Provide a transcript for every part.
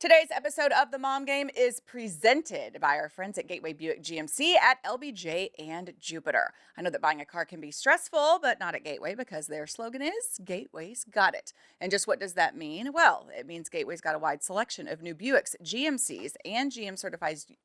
Today's episode of The Mom Game is presented by our friends at Gateway Buick GMC at LBJ and Jupiter. I know that buying a car can be stressful, but not at Gateway because their slogan is Gateway's Got It. And just what does that mean? Well, it means Gateway's got a wide selection of new Buicks, GMCs, and GM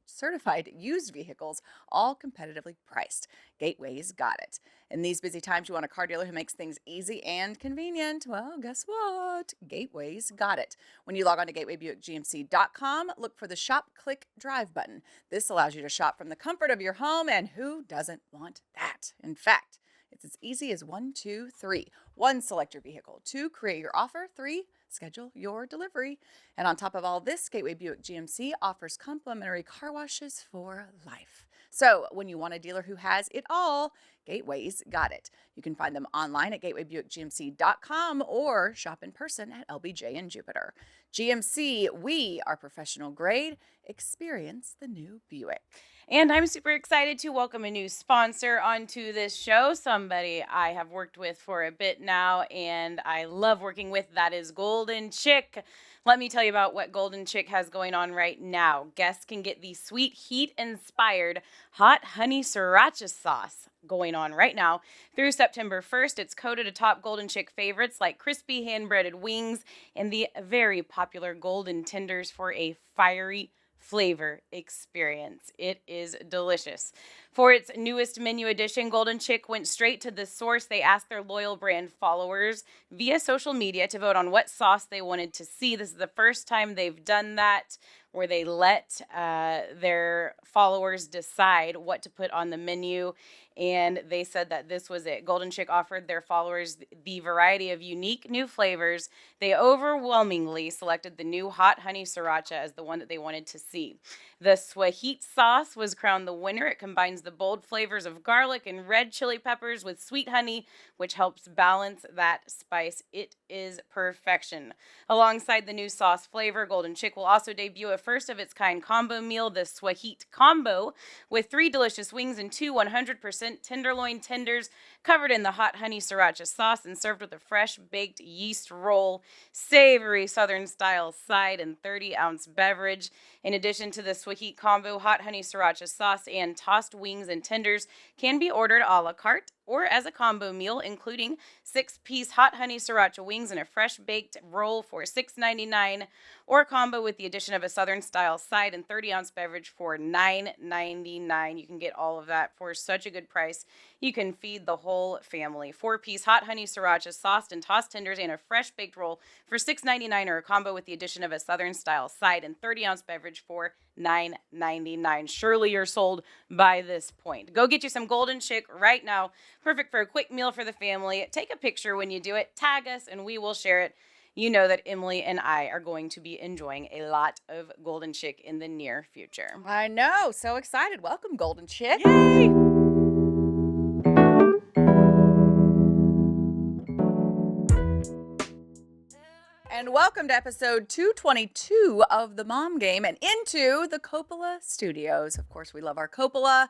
certified used vehicles, all competitively priced. Gateway's got it. In these busy times, you want a car dealer who makes things easy and convenient. Well, guess what? Gateway's got it. When you log on to gatewaybuickgmc.com, look for the Shop, Click, Drive button. This allows you to shop from the comfort of your home, and who doesn't want that? In fact, it's as easy as 1, 2, 3. 1, select your vehicle. 2, create your offer. 3, schedule your delivery. And on top of all this, Gateway Buick GMC offers complimentary car washes for life. So when you want a dealer who has it all, Gateway's got it. You can find them online at gatewaybuickgmc.com or shop in person at LBJ in Jupiter. GMC, we are professional grade. Experience the new Buick. And I'm super excited to welcome a new sponsor onto this show, somebody I have worked with for a bit now, and I love working with. That is Golden Chick. Let me tell you about what Golden Chick has going on right now. Guests can get the sweet heat-inspired hot honey sriracha sauce going on right now through September 1st. It's coated atop Golden Chick favorites like crispy hand-breaded wings and the very popular golden tenders for a fiery flavor experience. It is delicious. For its newest menu addition, Golden Chick went straight to the source. They asked their loyal brand followers via social media to vote on what sauce they wanted to see. This is the first time they've done that, where they let their followers decide what to put on the menu. And they said that this was it. Golden Chick offered their followers the variety of unique new flavors. They overwhelmingly selected the new hot honey sriracha as the one that they wanted to see. The Swahit sauce was crowned the winner. It combines the bold flavors of garlic and red chili peppers with sweet honey, which helps balance that spice. It is perfection. Alongside the new sauce flavor, Golden Chick will also debut a first-of-its-kind combo meal, the Swahit Combo, with 3 delicious wings and 2 100% tenderloin tenders covered in the hot honey sriracha sauce and served with a fresh-baked yeast roll, savory Southern-style side, and 30-ounce beverage. In addition to the Swahit Combo, hot honey sriracha sauce and tossed wings and tenders can be ordered a la carte or as a combo meal, including 6-piece hot honey sriracha wings and a fresh-baked roll for $6.99, or a combo with the addition of a Southern-style side and 30-ounce beverage for $9.99. You can get all of that for such a good price. You can feed the whole family. 4-piece hot honey sriracha sauced and tossed tenders and a fresh-baked roll for $6.99, or a combo with the addition of a Southern-style side and 30-ounce beverage for $9.99. Surely you're sold by this point. Go get you some Golden Chick right now. Perfect for a quick meal for the family. Take a picture when you do it. Tag us and we will share it. You know that Emily and I are going to be enjoying a lot of Golden Chick in the near future. I know. So excited. Welcome, Golden Chick. Yay! And welcome to episode 222 of The Mom Game and into the Coppola Studios. Of course, we love our Coppola.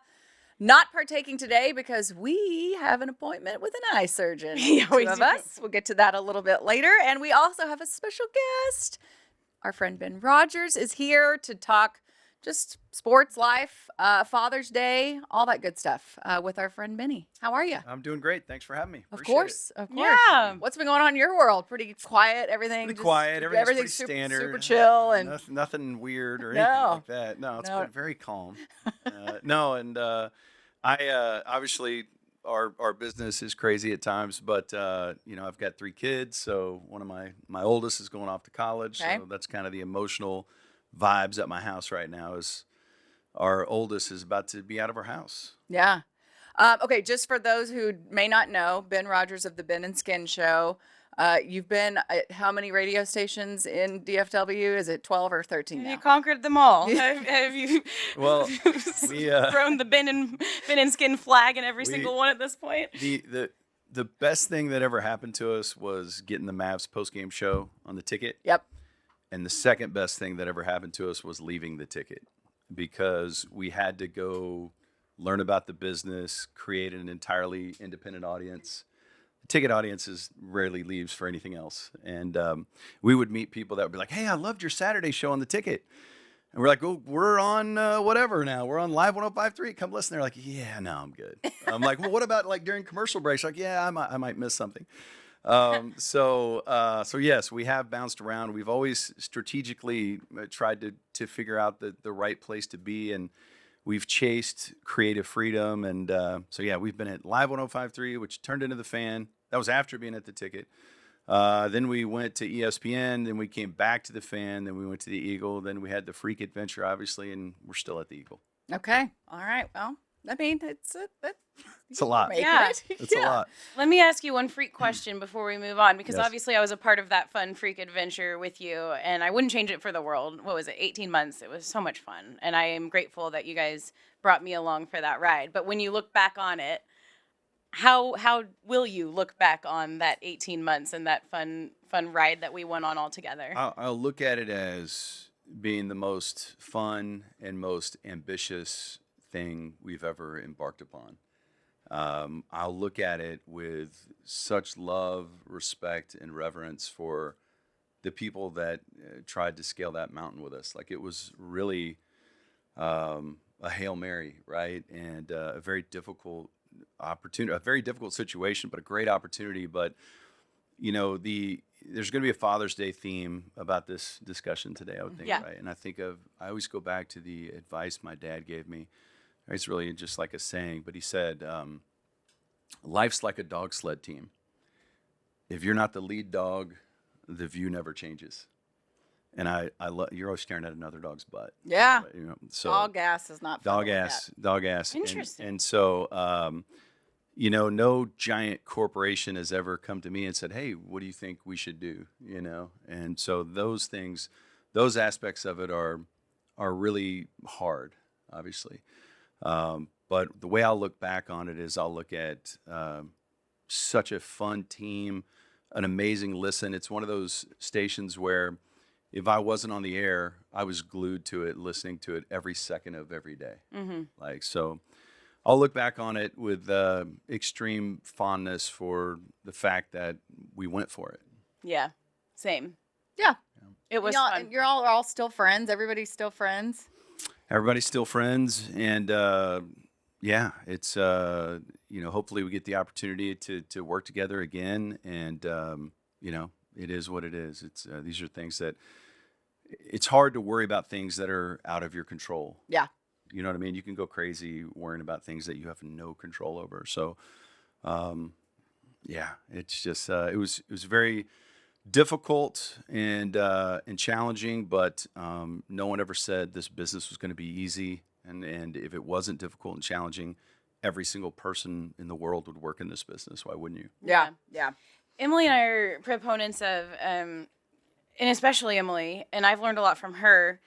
Not partaking today because we have an appointment with an eye surgeon. Yeah, we Two of do. us. We'll get to that a little bit later. And we also have a special guest. Our friend Ben Rogers is here to talk just sports, life, Father's Day, all that good stuff with our friend Benny. How are you? I'm doing great. Thanks for having me. Of Appreciate course. it. Yeah. What's been going on in your world? Pretty quiet, everything? Pretty just- quiet. Everything's super, pretty standard. super chill. And nothing weird or No. anything like that. No, it's No. been very calm. I obviously our business is crazy at times, but I've got 3 kids, so one of my oldest is going off to college, Okay. so that's kind of the emotional vibes at my house right now. Is our oldest is about to be out of our house. yeah. Okay, just for those who may not know, Ben Rogers of the Ben and Skin Show. You've been at how many radio stations in DFW? Is it 12 or 13 Have now? you conquered them all? Have you Well, we thrown the Ben and Skin flag in every single one at this point? the best thing that ever happened to us was getting the Mavs postgame show on the ticket. Yep. And the second best thing that ever happened to us was leaving the ticket, because we had to go learn about the business, create an entirely independent audience ticket audiences rarely leaves for anything else. And we would meet people that would be like, "Hey, I loved your Saturday show on the ticket." And we're like, "Oh, we're on whatever now. We're on Live 105.3. Come listen." They're like, "Yeah, no, I'm good." I'm like, "Well, what about like during commercial breaks?" Like, "Yeah, I might miss something." So yes, we have bounced around. We've always strategically tried to figure out the right place to be, and we've chased creative freedom. And so yeah, we've been at Live 105.3, which turned into the Fan. That was after being at the ticket. Then we went to ESPN. Then we came back to the Fan. Then we went to the Eagle. Then we had the Freak Adventure, obviously, and we're still at the Eagle. Okay. All right. Well, I mean, It's a lot. making Yeah. it. It's a lot. Let me ask you one freak question before we move on, because Yes. obviously I was a part of that fun freak adventure with you, and I wouldn't change it for the world. What was it, 18 months? It was so much fun, and I am grateful that you guys brought me along for that ride. But when you look back on it, how will you look back on that 18 months and that fun ride that we went on all together? I'll look at it as being the most fun and most ambitious thing we've ever embarked upon. I'll look at it with such love, respect, and reverence for the people that tried to scale that mountain with us. Like, it was really a Hail Mary, right? And a very difficult opportunity, a very difficult situation, but a great opportunity. But, there's going to be a Father's Day theme about this discussion today, I would think, Yeah. right? And I always go back to the advice my dad gave me. It's really just like a saying, but he said, life's like a dog sled team. If you're not the lead dog, the view never changes. And I love, you're always staring at another dog's butt. Yeah. So Dog ass is not fun dog to look ass, dog ass. Interesting. And so, no giant corporation has ever come to me and said, "Hey, what do you think we should do?" And so those things, those aspects of it are really hard, obviously. But the way I'll look back on it is I'll look at such a fun team, an amazing listen. It's one of those stations where if I wasn't on the air, I was glued to it, listening to it every second of every day. Like, so I'll look back on it with extreme fondness for the fact that we went for it. Yeah, same. Yeah. It was Y'all, fun. and you're all still friends. Everybody's still friends. Everybody's still friends, and yeah, it's hopefully we get the opportunity to work together again, and it is what it is. It's these are things that it's hard to worry about things that are out of your control. Yeah. You know what I mean? You can go crazy worrying about things that you have no control over. So, yeah, it's just it was very difficult and challenging, but no one ever said this business was going to be easy. And if it wasn't difficult and challenging, every single person in the world would work in this business. Why wouldn't you? Yeah. Yeah. Emily and I are proponents of, and especially Emily, and I've learned a lot from her.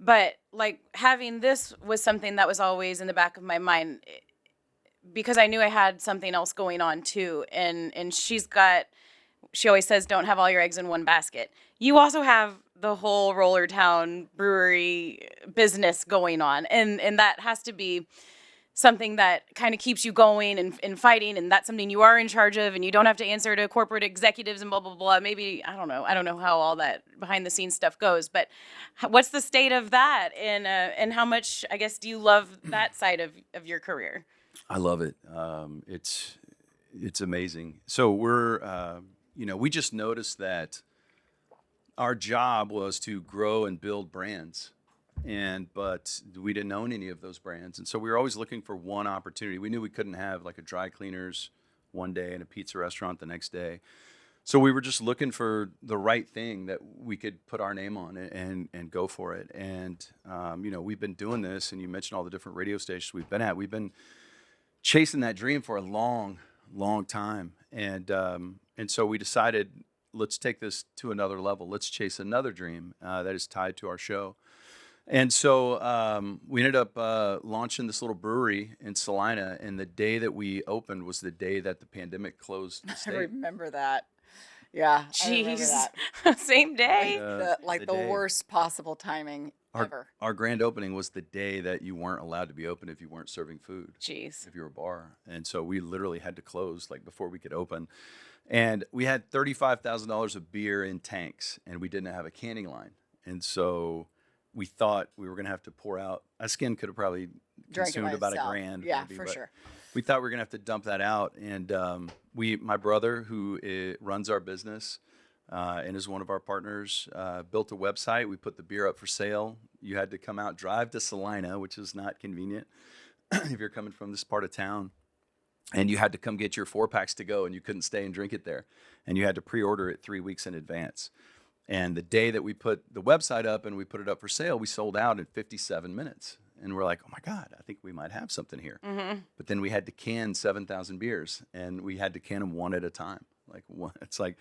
But like having this was something that was always in the back of my mind because I knew I had something else going on too. And she always says, don't have all your eggs in one basket. You also have the whole Roller Town brewery business going on. And that has to be something that kind of keeps you going and fighting. And that's something you are in charge of, and you don't have to answer to corporate executives and blah, blah, blah. Maybe, I don't know how all that behind the scenes stuff goes, but what's the state of that? And how much, I guess, do you love that side of your career? I love it. It's amazing. So we're, we just noticed that our job was to grow and build brands. But we didn't own any of those brands. And so we were always looking for one opportunity. We knew we couldn't have like a dry cleaners one day and a pizza restaurant the next day. So we were just looking for the right thing that we could put our name on it and go for it. And, we've been doing this, and you mentioned all the different radio stations we've been at. We've been chasing that dream for a long, long time. And so we decided, let's take this to another level. Let's chase another dream that is tied to our show. And so we ended up launching this little brewery in Salina, and the day that we opened was the day that the pandemic closed the I state. remember that. Yeah. I remember Jeez. that. Same day. The The day. worst possible timing Our ever. our grand opening was the day that you weren't allowed to be open if you weren't serving food, Jeez. if you were a bar. And so we literally had to close like before we could open. And we had $35,000 of beer in tanks, and we didn't have a canning line. And so we thought we were going to have to pour out. A skin could have probably Drank it by consumed about itself. $1,000. Yeah, maybe, for but sure. we thought we were going to have to dump that out. And my brother, who runs our business and is one of our partners, built a website. We put the beer up for sale. You had to come out, drive to Salina, which is not convenient if you're coming from this part of town. And you had to come get your 4-packs to go, and you couldn't stay and drink it there. And you had to pre-order it 3 weeks in advance. And the day that we put the website up and we put it up for sale, we sold out in 57 minutes. And we're like, oh my God, I think we might have something here. Mm-hmm. But then we had to can 7,000 beers, and we had to can them one at a time. Like one, it's like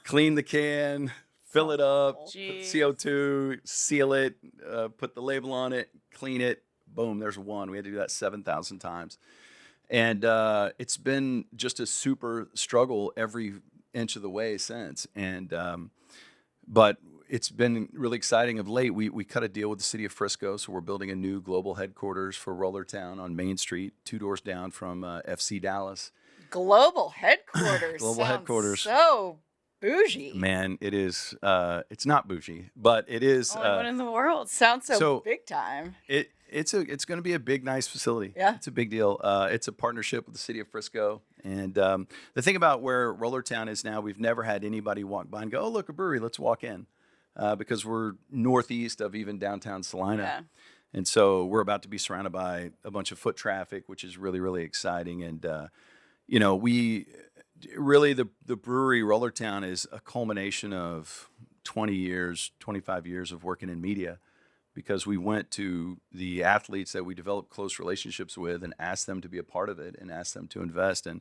clean the can, fill it up, put Jeez. CO2, seal it, put the label on it, clean it. Boom, there's one. We had to do that 7,000 times. And it's been just a super struggle every inch of the way since. And but it's been really exciting of late. We cut a deal with the city of Frisco, so we're building a new global headquarters for Rollertown on Main Street, 2 doors down from FC Dallas. Global headquarters. Global sounds headquarters. So bougie. Man, it is. It's not bougie, but it is. Only one in the world. Sounds so, So- big time. It's going to be a big, nice facility. Yeah. It's a big deal. It's a partnership with the city of Frisco. And the thing about where Rollertown is now, we've never had anybody walk by and go, oh, look, a brewery, let's walk in. Because we're northeast of even downtown Salina. Yeah. And so we're about to be surrounded by a bunch of foot traffic, which is really, really exciting. And, we really, the brewery Rollertown is a culmination of 20 years, 25 years of working in media. Because we went to the athletes that we developed close relationships with and asked them to be a part of it and asked them to invest. And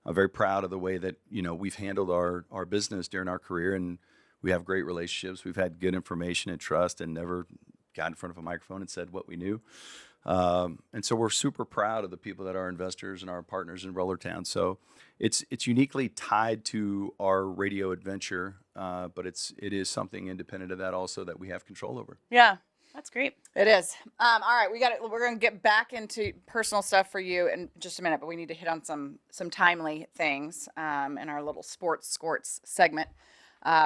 I'm very proud of the way that, we've handled our business during our career. And we have great relationships. We've had good information and trust and never got in front of a microphone and said what we knew. And so we're super proud of the people that are investors and our partners in Rollertown. So it's uniquely tied to our radio adventure, but it is something independent of that also that we have control over. Yeah. That's great. It is. All right, we're going to get back into personal stuff for you in just a minute, but we need to hit on some timely things in our little sports segment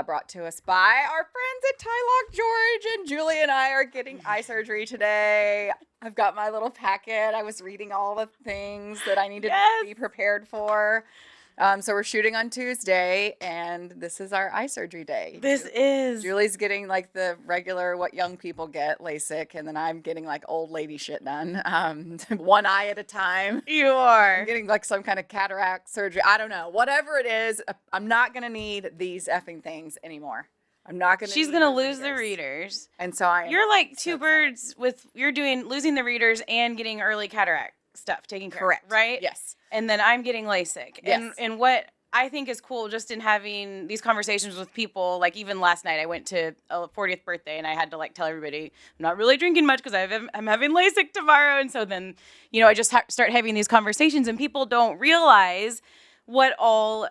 brought to us by our friends at Tylock. George and Julie and I are getting eye surgery today. I've got my little packet. I was reading all the things that I needed to be prepared for. So we're shooting on Tuesday, and this is our eye surgery day. Julie's getting like the regular what young people get, LASIK, and then I'm getting like old lady shit done, one eye at a time. You are. I'm getting like some kind of cataract surgery. I don't know. Whatever it is, I'm not going to need these effing things anymore. I'm not going to. She's going to lose the readers. And so You're like two birds you're losing the readers and getting early cataract stuff taken care Correct. of, right? Yes. And then I'm getting LASIK. Yes. And what I think is cool just in having these conversations with people, like even last night I went to a 40th birthday and I had to like tell everybody I'm not really drinking much because I'm having LASIK tomorrow. And so then, I just start having these conversations and people don't realize what all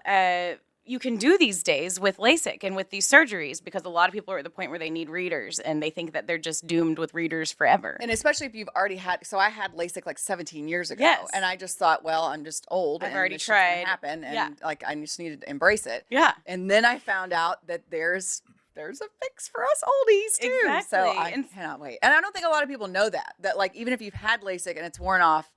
you can do these days with LASIK and with these surgeries, because a lot of people are at the point where they need readers and they think that they're just doomed with readers forever. And especially if you've already had, so I had LASIK like 17 years ago. Yes. And I just thought, well, I'm just old. I've and already this shit's gonna tried. happen. And Yeah. like, I just needed to embrace it. Yeah. And then I found out that there's a fix for us oldies too. So Exactly. I cannot wait. And I don't think a lot of people know that like, even if you've had LASIK and it's worn off,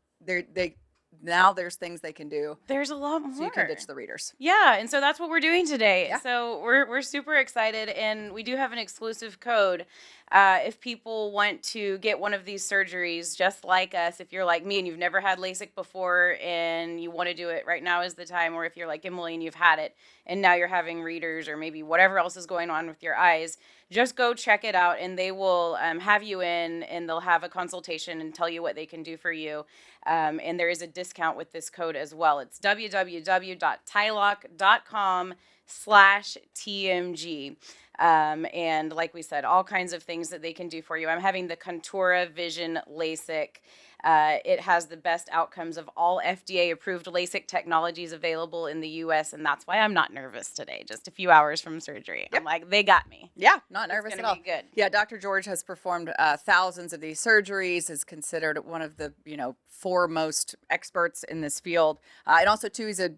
now there's things they can do. There's a lot more. So you can ditch the readers. Yeah, and so that's what we're doing today. Yeah. So we're super excited, and we do have an exclusive code. If people want to get one of these surgeries, just like us, if you're like me and you've never had LASIK before and you want to do it, right now is the time. Or if you're like Emily and you've had it and now you're having readers or maybe whatever else is going on with your eyes, just go check it out, and they will have you in, and they'll have a consultation and tell you what they can do for you. And there is a discount with this code as well. It's www.tylock.com/TMG. And like we said, all kinds of things that they can do for you. I'm having the Contura Vision LASIK. It has the best outcomes of all FDA-approved LASIK technologies available in the U.S., and that's why I'm not nervous today, just a few hours from surgery. Yep. I'm like, they got me. Yeah, not nervous It's at gonna all. be good. Yeah, Dr. George has performed thousands of these surgeries, is considered one of the, foremost experts in this field. And also, too, he's a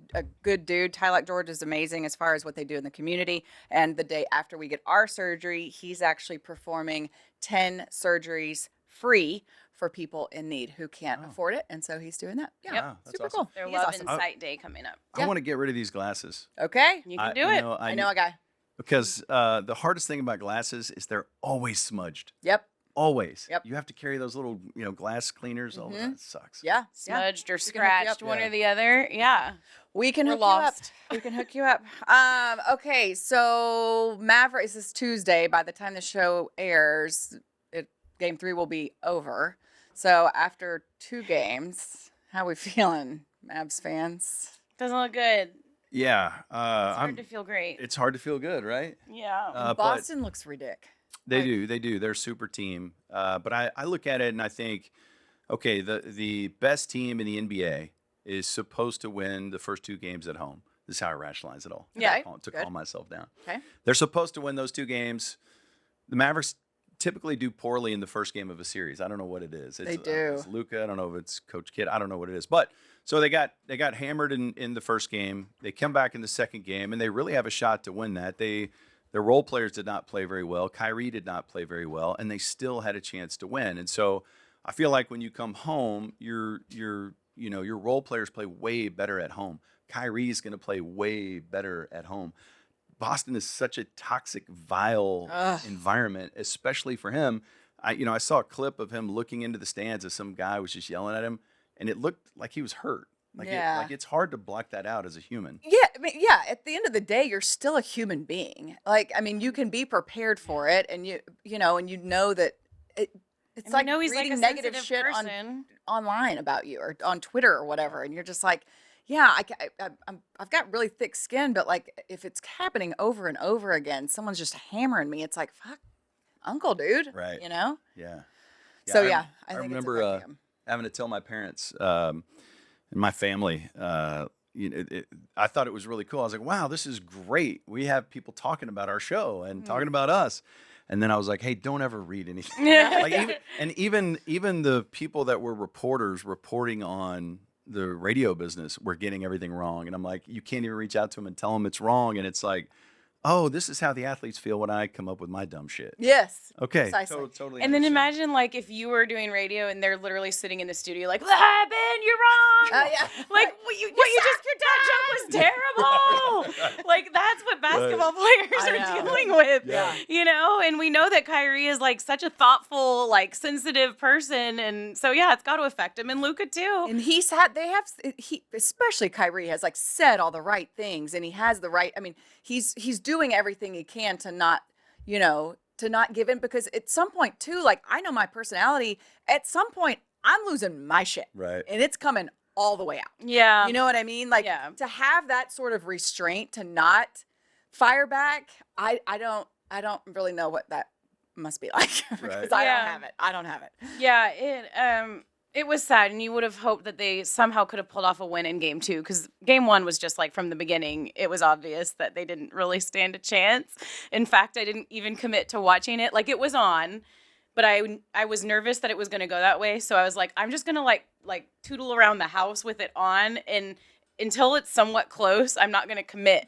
good dude. Tylock George is amazing as far as what they do in the community. And the day after we get our surgery, he's actually performing 10 surgeries free for people in need who can't afford it. And so he's doing that. Yeah, Wow, that's super awesome. cool. Their He is Love awesome. Insight Day coming up. I want to get rid of these glasses. Okay. You can do it. I know a guy. Because the hardest thing about glasses is they're always smudged. Yep. Always. Yep. You have to carry those little, glass cleaners. Oh, that sucks. Yeah. Smudged or We can hook you up. scratched, one or the other. Yeah. We can We're hook lost. you up. We can hook you up. Okay, so Mavericks is Tuesday. By the time the show airs, game 3 will be over. So after 2 games, how we feeling, Mavs fans? Doesn't look good. Yeah. It's hard to feel great. It's hard to feel good, right? Yeah. But Boston looks ridiculous. they do. They're a super team. But I look at it and I think, okay, the best team in the NBA is supposed to win the first 2 games at home. This is how I rationalize it all. Yeah. To Good. calm myself down. Okay. They're supposed to win those 2 games. The Mavericks typically do poorly in the first game of a series. I don't know what it is. They do. It's Luka. I don't know if it's Coach Kidd. I don't know what it is. But so they got hammered in the first game. They come back in the second game, and they really have a shot to win that. Their role players did not play very well. Kyrie did not play very well, and they still had a chance to win. And so I feel like when you come home, your role players play way better at home. Kyrie's going to play way better at home. Boston is such a toxic, vile environment, especially for him. I saw a clip of him looking into the stands as some guy was just yelling at him, and it looked like he was hurt. It's hard to block that out as a human. Yeah, at the end of the day, you're still a human being. You can be prepared for it, and you know that it's And like I know he's like reading a negative sensitive shit person. online about you or on Twitter or whatever, and you're just like, yeah, I've got really thick skin, but like if it's happening over and over again, someone's just hammering me. It's like, fuck, uncle, dude. Right. Yeah. Yeah. So I yeah, I think remember it's affecting him. having to tell my parents and my family. I thought it was really cool. I was like, wow, this is great. We have people talking about our show and talking about us. And then I was like, hey, don't ever read anything. Even the people that were reporters reporting on the radio business were getting everything wrong. And I'm like, you can't even reach out to them and tell them it's wrong. And it's like, oh, this is how the athletes feel when I come up with my dumb shit. Yes. Okay. Precisely. Totally. And then understand. imagine like if you were doing radio and they're literally sitting in the studio like, what happened? You're wrong. Yeah. Like your dad joke was terrible. Like that's what basketball players I are know. dealing with. Yeah. And we know that Kyrie is like such a thoughtful, like sensitive person, and so yeah, it's got to affect him, and Luka too. And especially Kyrie has like said all the right things, and he has the right. I mean, he's doing everything he can to not, to not give in, because at some point too, like I know my personality. At some point, I'm losing my shit, Right. and it's coming all the way out. Yeah. You know what I mean? Like Yeah. to have that sort of restraint to not fire back. I don't really know what that must be like because Right. I Yeah. don't have it. I don't have it. Yeah, it was sad, and you would have hoped that they somehow could have pulled off a win in game 2, because game 1 was just like from the beginning, it was obvious that they didn't really stand a chance. In fact, I didn't even commit to watching it. Like it was on, but I was nervous that it was going to go that way, so I was like, I'm just going to like tootle around the house with it on, and until it's somewhat close, I'm not going to commit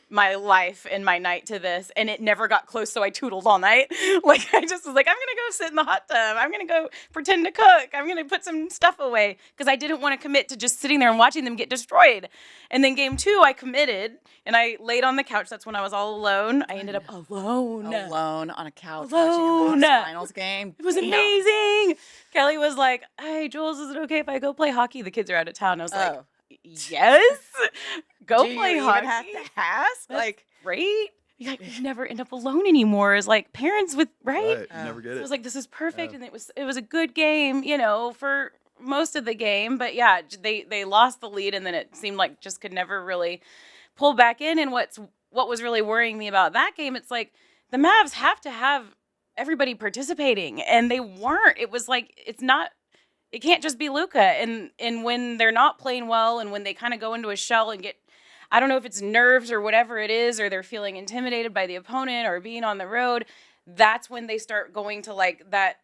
my life and my night to this. And it never got close, so I tootled all night. Like I just was like, I'm gonna go sit in the hot tub, I'm gonna go pretend to cook, I'm gonna put some stuff away, because I didn't want to commit to just sitting there and watching them get destroyed. And then game 2 I committed, and I laid on the couch. That's when I was all alone. I ended up alone On a couch Alone. watching a finals game. It was amazing. Kelly was like, hey Jules, is it okay if I go play hockey? The kids are out of town. I was like, yes, go Do play you hockey. even have to ask? Like, right? You never end up alone anymore as like parents with, right? You never get So it. I was like, this is perfect. And it was a good game, for most of the game. But yeah, they lost the lead, and then it seemed like just could never really pull back in. And what was really worrying me about that game, it's like the Mavs have to have everybody participating, and they weren't. It was like, it's not it can't just be Luka. And when they're not playing well and when they kind of go into a shell and get, I don't know if it's nerves or whatever it is, or they're feeling intimidated by the opponent or being on the road, that's when they start going to like that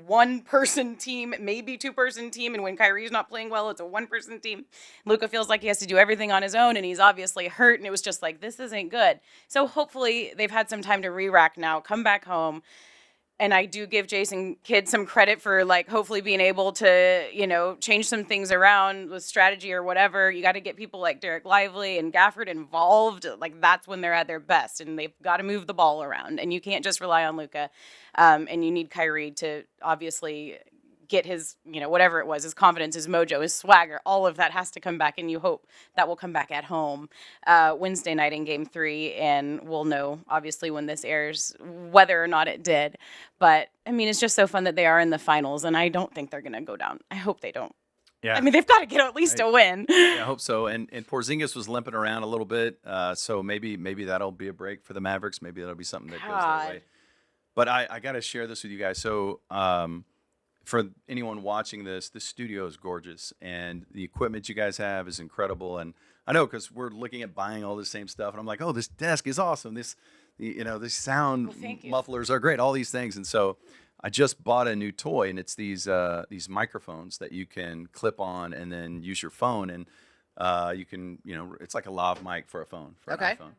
one person team, maybe two person team. And when Kyrie's not playing well, it's a one person team. Luka feels like he has to do everything on his own and he's obviously hurt. And it was just like, this isn't good. So hopefully they've had some time to re-rack now, come back home. And I do give Jason Kidd some credit for like hopefully being able to, change some things around with strategy or whatever. You got to get people like Derek Lively and Gafford involved. Like that's when they're at their best, and they've got to move the ball around. And you can't just rely on Luka. And you need Kyrie to obviously get his, whatever it was, his confidence, his mojo, his swagger, all of that has to come back. And you hope that will come back at home Wednesday night in Game 3. And we'll know, obviously, when this airs, whether or not it did. But, I mean, it's just so fun that they are in the finals. And I don't think they're going to go down. I hope they don't. Yeah. I mean, they've got to get at least a win. Yeah, I hope so. And Porzingis was limping around a little bit. So maybe that'll be a break for the Mavericks. Maybe that'll be something that goes their way. But I got to share this with you guys. So, for anyone watching this studio is gorgeous, and the equipment you guys have is incredible. And I know because we're looking at buying all the same stuff, and I'm like, oh, this desk is awesome. These sound mufflers are great. All these things, and so I just bought a new toy, and it's these microphones that you can clip on and then use your phone, and you can it's like a lav mic for a phone for an iPhone.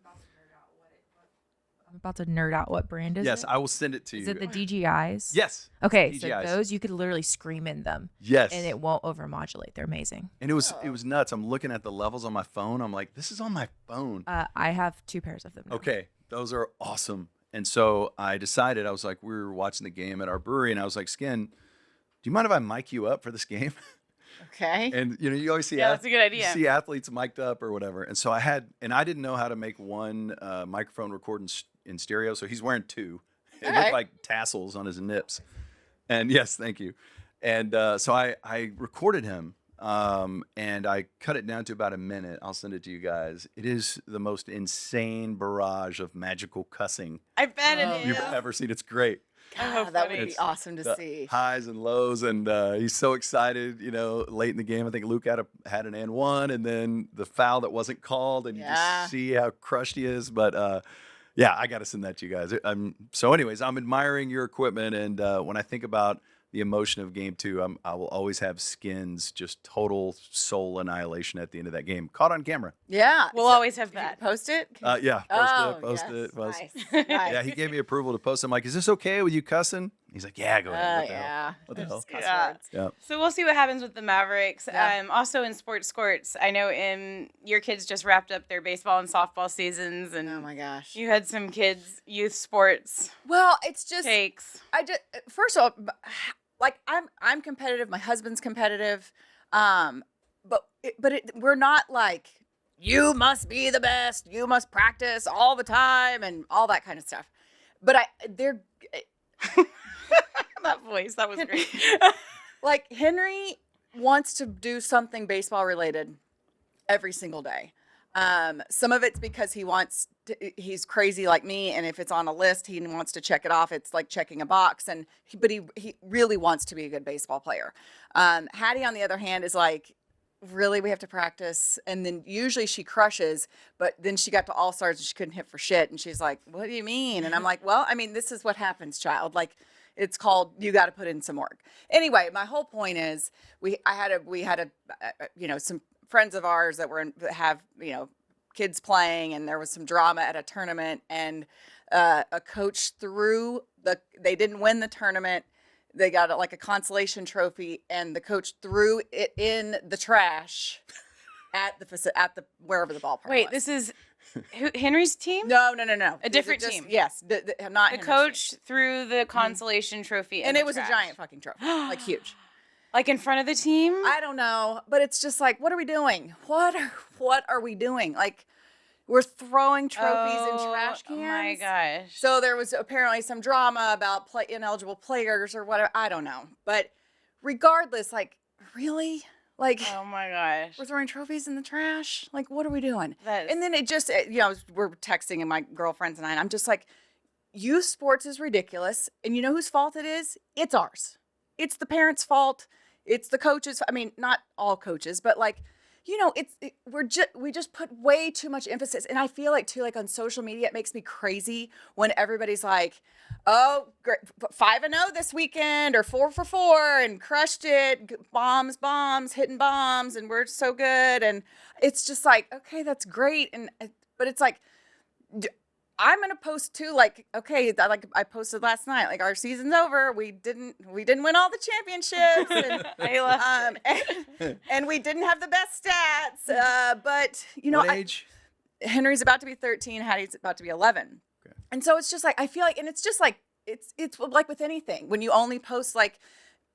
I'm about to nerd out. What brand is it? Yes, I will send it to you. Is it the DJIs? Yes. Okay, DJIs. so those you could literally scream in them. Yes. And it won't overmodulate. They're amazing. And it was nuts. I'm looking at the levels on my phone. I'm like, this is on my phone. I have 2 pairs of them now. Okay, those are awesome. And so I decided, I was like, we were watching the game at our brewery, and I was like, Skin, do you mind if I mic you up for this game? Okay. And you always see that's a good idea. You see athletes mic'd up or whatever. And so I didn't know how to make one microphone record in stereo, so he's wearing 2. It looked like tassels on his nips. And yes, thank you. And so I recorded him, and I cut it down to about a minute. I'll send it to you guys. It is the most insane barrage of magical cussing I bet it is. you've ever seen. It's great. God, that would be awesome to see. Highs and lows, and he's so excited. Late in the game, I think Luke had an and one, and then the foul that wasn't called, and you just see how crushed he is. But yeah, I got to send that to you guys. So, anyways, I'm admiring your equipment, and when I think about the emotion of Game 2, I will always have Skin's just total soul annihilation at the end of that game, caught on camera. Yeah. We'll always have that. Post it? Yeah, post it. Nice. Yeah, he gave me approval to post it. I'm like, is this okay with you cussing? He's like, yeah, go ahead. What the hell? Yeah. So we'll see what happens with the Mavericks. Also in sports, I know your kids just wrapped up their baseball and softball seasons, and oh my gosh, you had some kids youth sports. Well, it's just takes. First of all, like I'm competitive. My husband's competitive, but we're not like you must be the best. You must practice all the time and all that kind of stuff. But they're. That voice, that was great. Like Henry wants to do something baseball related every single day. Some of it's because he's crazy like me, and if it's on a list, he wants to check it off. It's like checking a box, but he really wants to be a good baseball player. Hattie, on the other hand, is like, really, we have to practice, and then usually she crushes, but then she got to All-Stars and she couldn't hit for shit, and she's like, what do you mean? And I'm like, well, I mean, this is what happens, child. Like, it's called, you got to put in some work. Anyway, my whole point is we had some friends of ours that have kids playing, and there was some drama at a tournament, and a coach they didn't win the tournament. They got like a consolation trophy, and the coach threw it in the trash at the wherever the ballpark was. Wait, this is Henry's team? No. A different team. Yes, not the Henry's coach team. threw the consolation trophy, and in it was trash. a giant fucking trophy, like huge. Like in front of the team? I don't know, but it's just like, what are we doing? What are we doing? Like, we're throwing trophies in trash cans. Oh my gosh. So there was apparently some drama about ineligible players or whatever. I don't know. But regardless, like, really? Like, oh my gosh. We're throwing trophies in the trash? Like, what are we doing? That is... And then it just, we're texting, and my girlfriends and I'm just like, youth sports is ridiculous. And you know whose fault it is? It's ours. it's the parents' fault. It's the coaches. I mean, not all coaches, but like, we just put way too much emphasis. And I feel like too, like on social media, it makes me crazy when everybody's like, oh, great, 5-0 this weekend or 4 for 4 and crushed it. Bombs, hitting bombs. And we're so good. And it's just like, okay, that's great. But it's like, I'm gonna post too. Like, okay, I posted last night. Like, our season's over. We didn't win all the championships, and, I love and we didn't have the best stats. But What age? Henry's about to be 13. Hattie's about to be 11. Okay. And so it's just like I feel like, and it's just like it's like with anything when you only post like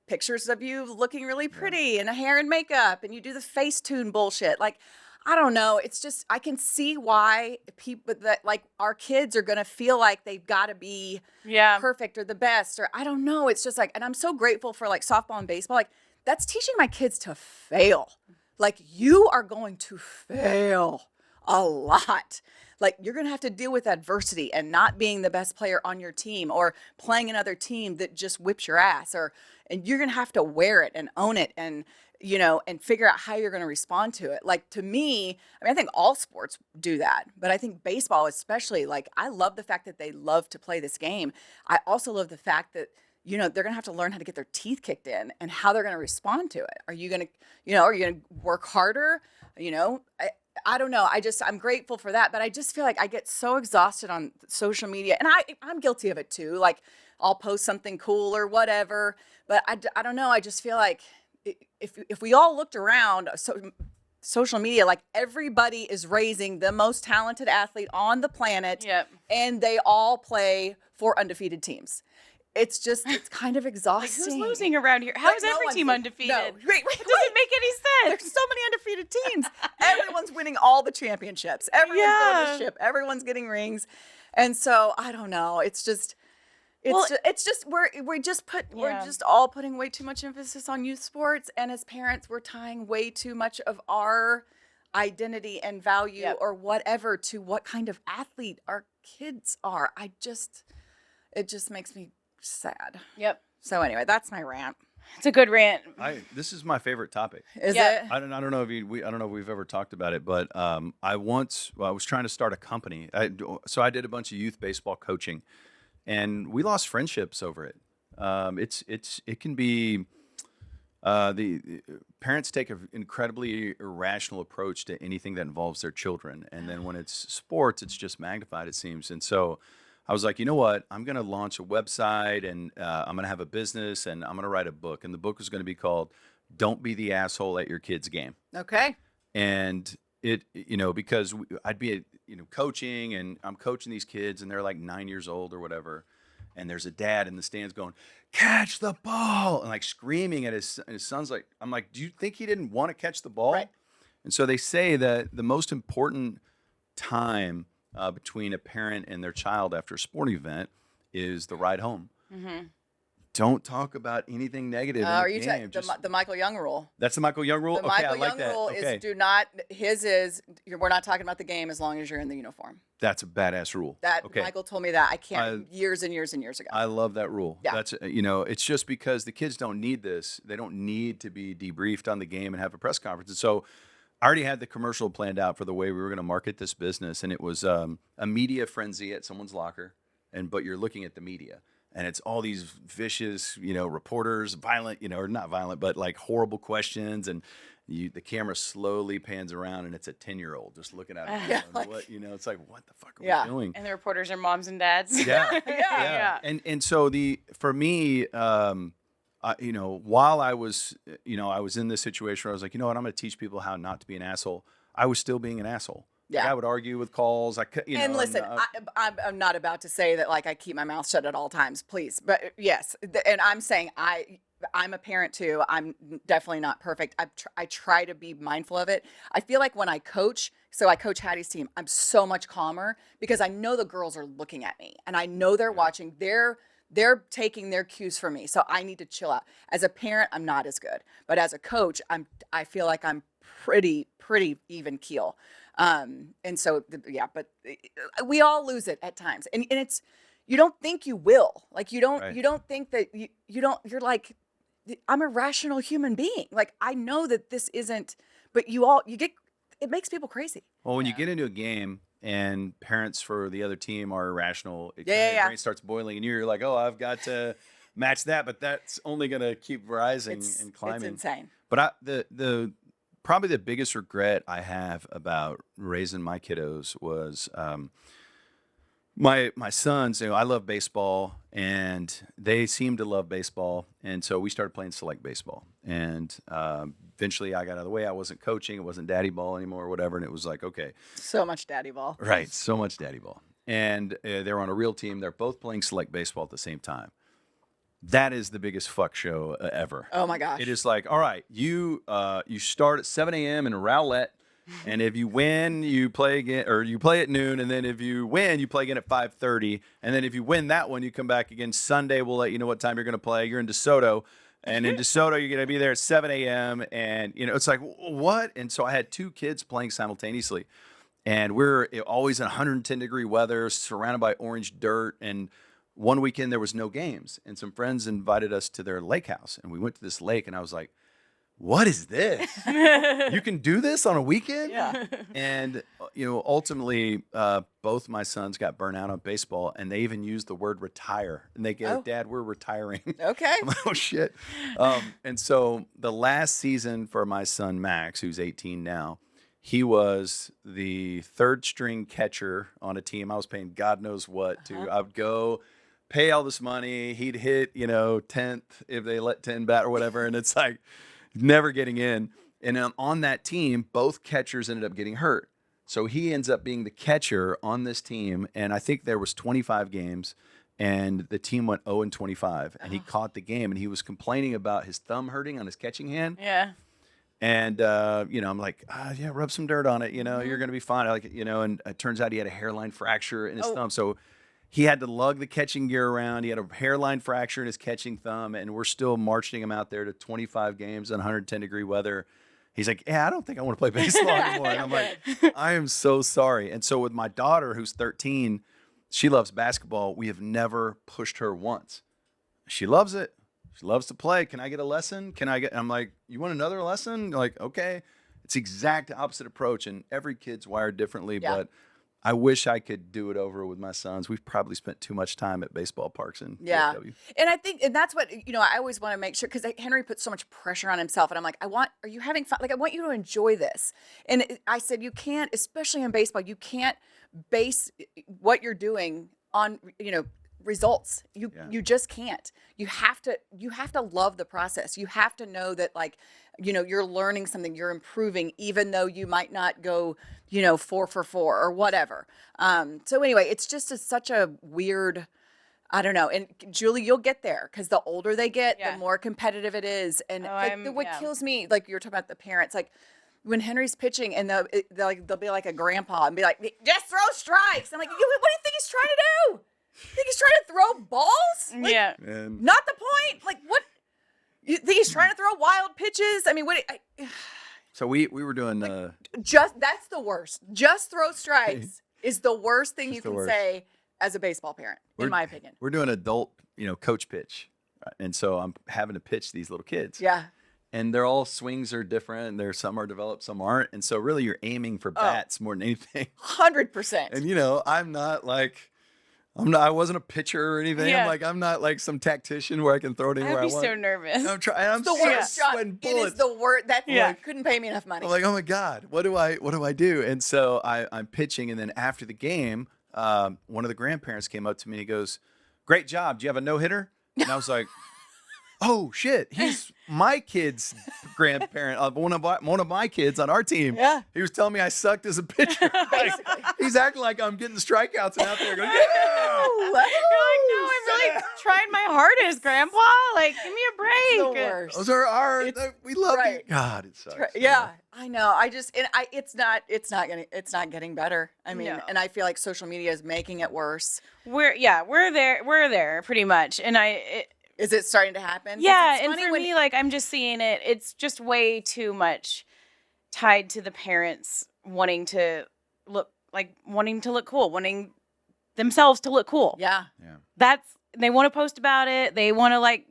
pictures of you looking really pretty and a hair and makeup, and you do the Facetune bullshit. Like, I don't know. It's just, I can see why people that like our kids are going to feel like they've got to be perfect or the best, or I don't know. It's just like, and I'm so grateful for like softball and baseball. Like, that's teaching my kids to fail. Like, you are going to fail a lot. Like, you're going to have to deal with adversity and not being the best player on your team or playing another team that just whips your ass, and you're going to have to wear it and own it and and figure out how you're going to respond to it. Like, to me, I mean, I think all sports do that, but I think baseball especially, like, I love the fact that they love to play this game. I also love the fact that, they're going to have to learn how to get their teeth kicked in and how they're going to respond to it. Are you going to, are you going to work harder? I don't know. I'm grateful for that, but I just feel like I get so exhausted on social media, and I'm guilty of it too. Like, I'll post something cool or whatever, but I don't know. I just feel like if we all looked around social media, like, everybody is raising the most talented athlete on the planet, and they all play for undefeated teams. It's kind of exhausting. Like, who's losing around here? How is every team undefeated? No, wait, it doesn't make any sense. There's so many undefeated teams. Everyone's winning all the championships. Everyone's going to the ship. Everyone's getting rings. And so I don't know. We're just all putting way too much emphasis on youth sports, and as parents, we're tying way too much of our identity and value or whatever to what kind of athlete our kids are. It just makes me sad. Yep. So anyway, that's my rant. It's a good rant. This is my favorite topic. Is it? I don't know if I don't know if we've ever talked about it, but I was trying to start a company. So I did a bunch of youth baseball coaching, and we lost friendships over it. It can be the parents take an incredibly irrational approach to anything that involves their children, and then when it's sports, it's just magnified, it seems. And so I was like, you know what? I'm going to launch a website, and I'm going to have a business, and I'm going to write a book. And the book was going to be called "Don't Be the Asshole at Your Kid's Game." Okay. And because I'd be coaching, and I'm coaching these kids, and they're like 9 years old or whatever, and there's a dad in the stands going, "Catch the ball," and like screaming at his son's like, I'm like, do you think he didn't want to catch the ball? Right. And so they say that the most important time between a parent and their child after a sporting event is the ride home. Mm-hmm. Don't talk about anything negative in the game. The Michael Young rule? That's the Michael Young rule? The Okay, Michael I like Young that. rule Okay. is do not, we're not talking about the game as long as you're in the uniform. That's a badass rule. Okay. Michael told me that. I can't, years and years and years ago. I love that rule. Yeah. That's, it's just because the kids don't need this. They don't need to be debriefed on the game and have a press conference. And so I already had the commercial planned out for the way we were going to market this business. And it was a media frenzy at someone's locker, but you're looking at the media. And it's all these vicious, reporters, violent, or not violent, but like horrible questions. And the camera slowly pans around, and it's a 10-year-old just looking at it. It's like, what the fuck are we doing? And the reporters are moms and dads. Yeah. Yeah. And so for me, while I was, I was in this situation where I was like, you know what, I'm going to teach people how not to be an asshole. I was still being an asshole. Yeah. Like, I would argue with calls. And listen, I'm not about to say that like I keep my mouth shut at all times, please. But yes, and I'm saying I'm a parent too. I'm definitely not perfect. I try to be mindful of it. I feel like when I coach, so I coach Hattie's team, I'm so much calmer because I know the girls are looking at me and I know they're watching. They're taking their cues from me. So I need to chill out. As a parent, I'm not as good. But as a coach, I feel like I'm pretty even keel. And so, but we all lose it at times. And it's, you don't think you will. Like, you don't think that you're like, I'm a rational human being. Like, I know that this isn't, but it makes people crazy. Well, when you get into a game and parents for the other team are irrational, Yeah. your brain starts boiling, and you're like, "Oh, I've got to match that," but that's only going to keep rising and climbing. It's insane. But the probably the biggest regret I have about raising my kiddos was my sons. I love baseball, and they seem to love baseball, and so we started playing select baseball. And eventually, I got out of the way. I wasn't coaching; it wasn't daddy ball anymore, or whatever. And it was like, okay, So much daddy ball. right, so much daddy ball. And they were on a real team. They're both playing select baseball at the same time. That is the biggest fuck show ever. Oh my gosh. It is like, all right, you start at 7 a.m. in Rowlett, and if you win, you play again, or you play at noon, and then if you win, you play again at 5:30, and then if you win that one, you come back again Sunday. We'll let you know what time you're going to play. You're in DeSoto, and in DeSoto, you're going to be there at 7 a.m., and it's like, what? And so I had two kids playing simultaneously, and we're always in 110-degree weather, surrounded by orange dirt, and one weekend there was no games, and some friends invited us to their lake house, and we went to this lake, and I was like, what is this? You can do this on a weekend? Yeah. And ultimately, both my sons got burnt out on baseball, and they even used the word retire, and they go, Dad, we're retiring. Okay. I'm like, oh shit. And so the last season for my son Max, who's 18 now, he was the third string catcher on a team. I was paying God knows what to. I would go pay all this money. He'd hit, 10th if they let 10 bat or whatever. And it's like never getting in. And on that team, both catchers ended up getting hurt. So he ends up being the catcher on this team. And I think there was 25 games, and the team went 0-25. And he caught the game, and he was complaining about his thumb hurting on his catching hand. Yeah. And, I'm like, yeah, rub some dirt on it. You're going to be fine. And it turns out he had a hairline fracture in his thumb. So he had to lug the catching gear around. He had a hairline fracture in his catching thumb. And we're still marching him out there to 25 games in 110-degree weather. He's like, yeah, I don't think I want to play baseball anymore. And I'm like, I am so sorry. And so with my daughter, who's 13, she loves basketball. We have never pushed her once. She loves it. She loves to play. Can I get a lesson? I'm like, you want another lesson? Like, okay. It's exact opposite approach, and every kid's wired differently, but I wish I could do it over with my sons. We've probably spent too much time at baseball parks in DFW. And I think, and that's what, I always want to make sure, because Henry puts so much pressure on himself, and I'm like, are you having fun? Like, I want you to enjoy this. And I said, you can't, especially in baseball, you can't base what you're doing on, results. You just can't. You have to love the process. You have to know that, like, you're learning something, you're improving, even though you might not go, 4 for 4 or whatever. So anyway, it's just such a weird, I don't know. And Julie, you'll get there, because the older they get, the more competitive it is. And what kills me, like you were talking about the parents, like when Henry's pitching and they'll be like a grandpa and be like, just throw strikes. I'm like, what do you think he's trying to do? Think he's trying to throw balls? Like, Yeah. Not the point. Like, what? You think he's trying to throw wild pitches? I mean, So we were doing that's the worst. Just throw strikes is the worst thing you can say as a baseball parent, in my opinion. We're doing adult, coach pitch. And so I'm having to pitch these little kids. Yeah. And they're all swings are different. Some are developed, some aren't. And so really you're aiming for bats more than anything. 100%. And I'm not like I wasn't a pitcher or anything. Yeah. I'm not like some tactician where I can throw it anywhere I I'd be want. so nervous. I'm trying. I'm the worst shot. sweating It is bullets. the worst. Couldn't pay me enough money. I'm like, oh my God, what do I do? And so I'm pitching, and then after the game, one of the grandparents came up to me and he goes, "Great job. Do you have a no-hitter?" And I was like, oh shit, he's my kid's grandparent, one of my kids on our team. Yeah. He was telling me I sucked as a pitcher. Basically. He's acting like I'm getting strikeouts and out there going, You're like, no, I really tried my hardest, Grandpa. Like, give me a break. The worst. those are our, we love right. you. God, it sucks. Yeah, I know. It's not getting better. I mean, No. and I feel like social media is making it worse. We're there pretty much. And Is it starting to happen? yeah, It's and funny for me, like, I'm just seeing it. It's just way too much tied to the parents wanting to look cool, wanting themselves to look cool. Yeah. Yeah. They want to post about it. They want to, like,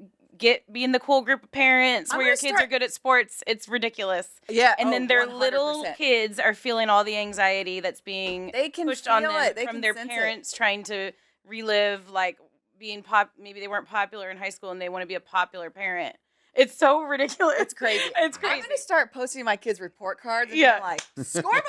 be in the cool group of parents I'm where your gonna kids are good at sports. It's ridiculous. Yeah. And Oh, then their little 100%. kids are feeling all the anxiety that's being They can pushed on feel them it. They from can their sense it. parents trying to relive like being maybe they weren't popular in high school and they want to be a popular parent. It's so ridiculous. It's crazy. It's I'm crazy. gonna start posting my kids' report cards and Yeah. being like, scoreboard!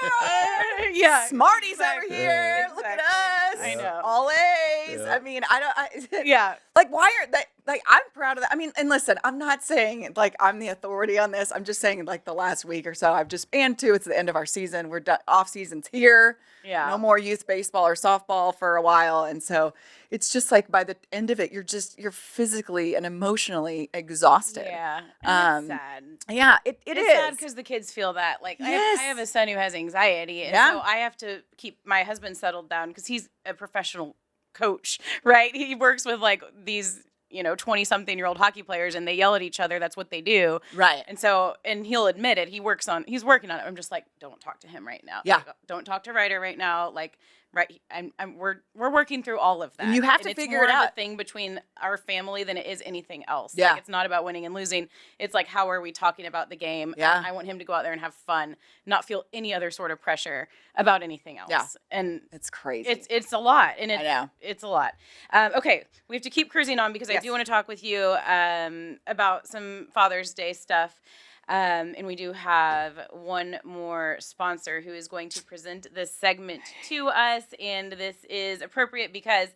Yeah. Smarties Exactly. over here. Look at us. I know. All A's. Yeah. I mean, I don't. Yeah. Like, why are they? Like, I'm proud of that. I mean, and listen, I'm not saying like I'm the authority on this. I'm just saying like the last week or so, and too, it's the end of our season. We're done. Off season's here. Yeah. No more youth baseball or softball for a while, and so it's just like by the end of it, you're physically and emotionally exhausted. Yeah. And it's Um, sad. Yeah, it It's is. sad because the kids feel that. Like, Yes. I have a son who has anxiety, and Yeah. so I have to keep my husband settled down because he's a professional coach, right? He works with like these, 20-something-year-old hockey players, and they yell at each other. That's what they do. Right. And so, and he'll admit it. He's working on it. I'm just like, don't talk to him right now. Yeah. Like, don't talk to Ryder right now. Like, right. We're working through all of that. And you have to figure it It's more of out. a thing between our family than it is anything else. Yeah. Like, it's not about winning and losing. It's like, how are we talking about the game? Yeah. And I want him to go out there and have fun, not feel any other sort of pressure about anything else. Yeah. And It's crazy. it's a lot, and I know. it's a lot. Okay, we have to keep cruising on because I Yes. do want to talk with you about some Father's Day stuff. And we do have one more sponsor who is going to present this segment to us, and this is appropriate because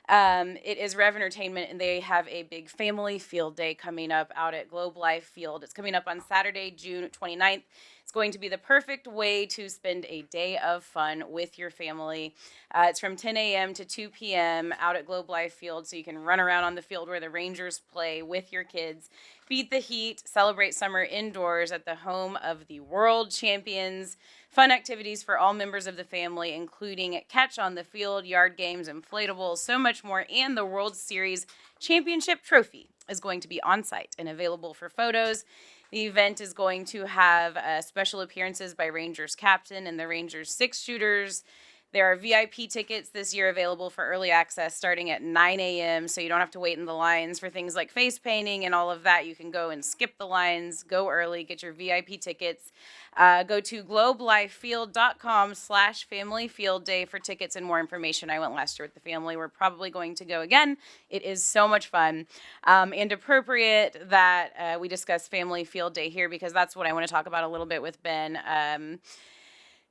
it is Rev Entertainment, and they have a big family field day coming up out at Globe Life Field. It's coming up on Saturday, June 29th. It's going to be the perfect way to spend a day of fun with your family. It's from 10 a.m. to 2 p.m. out at Globe Life Field, so you can run around on the field where the Rangers play with your kids, beat the heat, celebrate summer indoors at the home of the world champions. Fun activities for all members of the family, including catch on the field, yard games, inflatables, so much more, and the World Series Championship trophy is going to be on site and available for photos. The event is going to have special appearances by Rangers captain and the Rangers six-shooters. There are VIP tickets this year available for early access starting at 9 a.m., so you don't have to wait in the lines for things like face painting and all of that. You can go and skip the lines, go early, get your VIP tickets. Go to globelifefield.com/family field day for tickets and more information. I went last year with the family. We're probably going to go again. It is so much fun and appropriate that we discuss family field day here because that's what I want to talk about a little bit with Ben.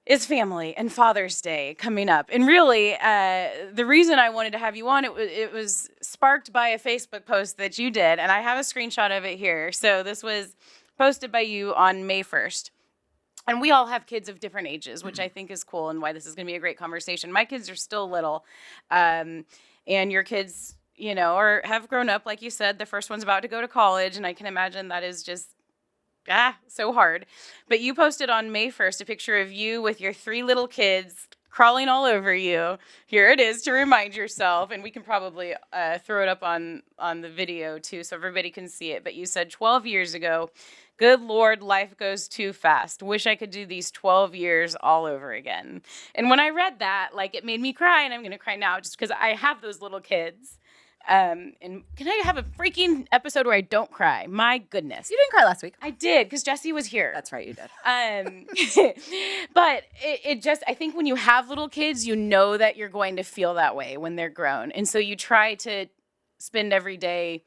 Is family and Father's Day coming up. And really, the reason I wanted to have you on, it was sparked by a Facebook post that you did, and I have a screenshot of it here. So this was posted by you on May 1st. And we all have kids of different ages, which I think is cool and why this is going to be a great conversation. My kids are still little, and your kids, have grown up, like you said. The first one's about to go to college, and I can imagine that is just so hard. But you posted on May 1st a picture of you with your 3 little kids crawling all over you. Here it is to remind yourself, and we can probably throw it up on the video too so everybody can see it. But you said 12 years ago, good Lord, life goes too fast. Wish I could do these 12 years all over again. And when I read that, it made me cry, and I'm going to cry now just because I have those little kids. And can I have a freaking episode where I don't cry? My goodness. You didn't cry last week. I did, because Jesse was here. That's right, you did. But it just, I think when you have little kids, you know that you're going to feel that way when they're grown. And so you try to spend every day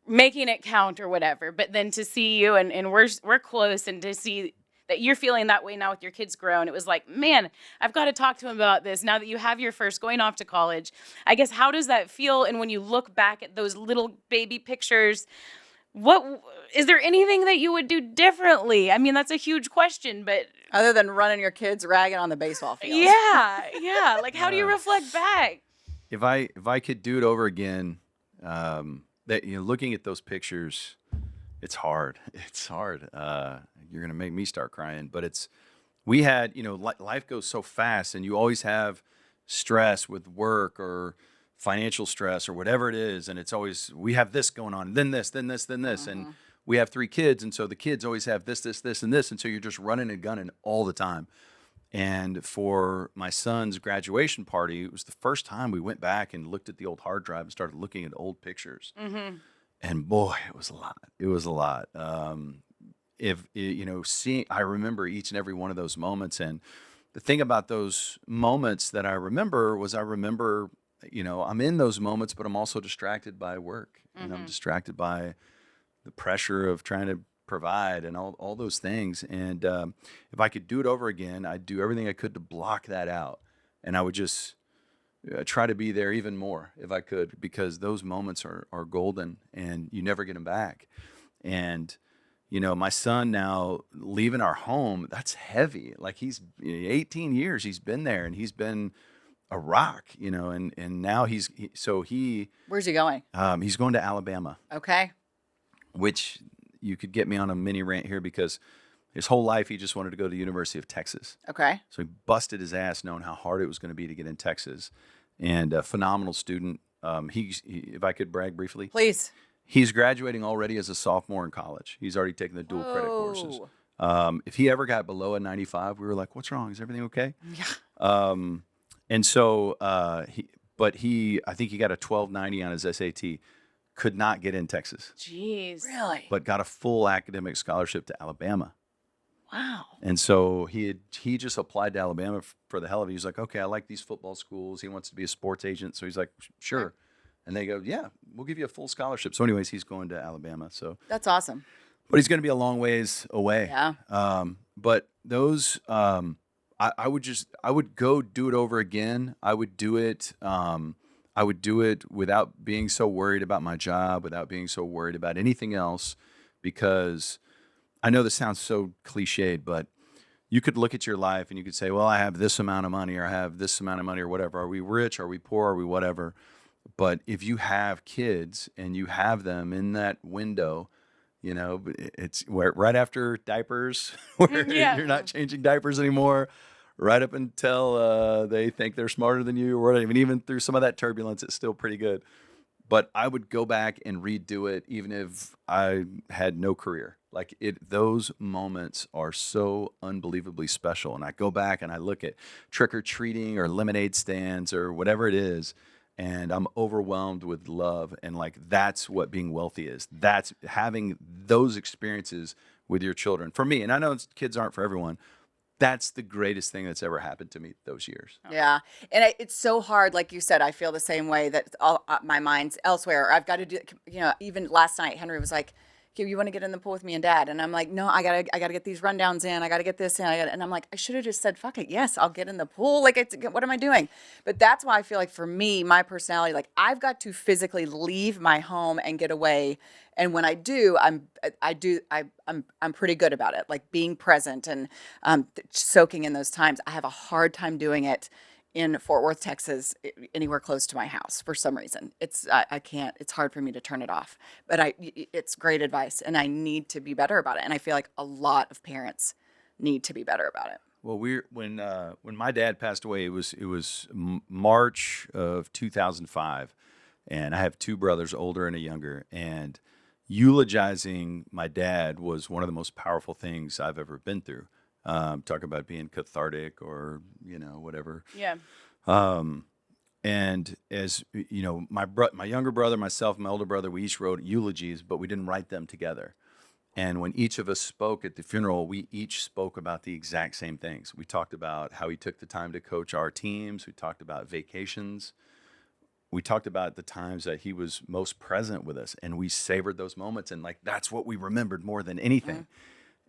making it count or whatever. But then to see you, and we're close, and to see that you're feeling that way now with your kids grown, it was like, man, I've got to talk to him about this now that you have your first going off to college. I guess, how does that feel? And when you look back at those little baby pictures, what is there anything that you would do differently? I mean, that's a huge question, but Other than running your kids ragged on the baseball field. yeah. Like, how do you reflect back? If I could do it over again, looking at those pictures, it's hard. It's hard. You're gonna make me start crying, but we had, life goes so fast, and you always have stress with work or financial stress or whatever it is, and it's always, we have this going on, then this, then this, then this, and we have 3 kids, and so the kids always have this, and this, and so you're just running and gunning all the time. And for my son's graduation party, it was the first time we went back and looked at the old hard drive and started looking at old pictures. And boy, it was a lot. It was a lot. If you know, seeing, I remember each and every one of those moments. And the thing about those moments that I remember was, I remember, you know, I'm in those moments, but I'm also distracted by work, and I'm distracted by the pressure of trying to provide and all those things. And if I could do it over again, I'd do everything I could to block that out. And I would just try to be there even more if I could, because those moments are golden and you never get them back. And, you know, my son now leaving our home, that's heavy. Like, he's 18 years, he's been there, and he's been a rock, you know, and now he's Where's he going? he's going to Alabama, Okay. which you could get me on a mini rant here, because his whole life he just wanted to go to the University of Texas. Okay. So he busted his ass knowing how hard it was going to be to get in Texas, and a phenomenal student. If I could brag briefly, Please. he's graduating already as a sophomore in college. He's already taken the dual credit courses. If he ever got below a 95, we were like, "What's wrong? Is everything okay?" Yeah. And so I think he got a 1290 on his SAT. Could not get in Texas, Jeez. Really? but got a full academic scholarship to Alabama. Wow. And so he just applied to Alabama for the hell of it. He's like, okay, I like these football schools. He wants to be a sports agent. So he's like, sure. And they go, yeah, we'll give you a full scholarship. So anyways, he's going to Alabama. So, That's awesome. but he's going to be a long ways away. Yeah. But those, I would go do it over again. I would do it. I would do it without being so worried about my job, without being so worried about anything else, because I know this sounds so cliched, but you could look at your life and you could say, well, I have this amount of money, or I have this amount of money, or whatever. Are we rich? Are we poor? Are we whatever? But if you have kids and you have them in that window, you know, it's right after diapers, where Yeah. you're not changing diapers anymore, right up until they think they're smarter than you, or whatever. Even through some of that turbulence, it's still pretty good. But I would go back and redo it, even if I had no career. Like, those moments are so unbelievably special. And I go back and I look at trick-or-treating or lemonade stands or whatever it is, and I'm overwhelmed with love. And like, that's what being wealthy is. That's having those experiences with your children. For me, and I know kids aren't for everyone, that's the greatest thing that's ever happened to me those years. Yeah. And it's so hard. Like you said, I feel the same way, that all my mind's elsewhere. I've got to do, you know, even last night, Henry was like, you want to get in the pool with me and Dad? And I'm like, no, I gotta get these rundowns in. I gotta get this in. And I'm like, I should have just said, fuck it. Yes, I'll get in the pool. Like, what am I doing? But that's why I feel like, for me, my personality, like, I've got to physically leave my home and get away. And when I do, I'm pretty good about it. Like, being present and soaking in those times. I have a hard time doing it in Fort Worth, Texas, anywhere close to my house for some reason. I can't. It's hard for me to turn it off. But it's great advice, and I need to be better about it. And I feel like a lot of parents need to be better about it. Well, when my dad passed away, it was March of 2005, and I have two brothers, older and a younger, and eulogizing my dad was one of the most powerful things I've ever been through. Talk about being cathartic, or, you know, whatever. Yeah. And as you know, my younger brother, myself, my older brother, we each wrote eulogies, but we didn't write them together. And when each of us spoke at the funeral, we each spoke about the exact same things. We talked about how he took the time to coach our teams. We talked about vacations. We talked about the times that he was most present with us, and we savored those moments. And like, that's what we remembered more than anything.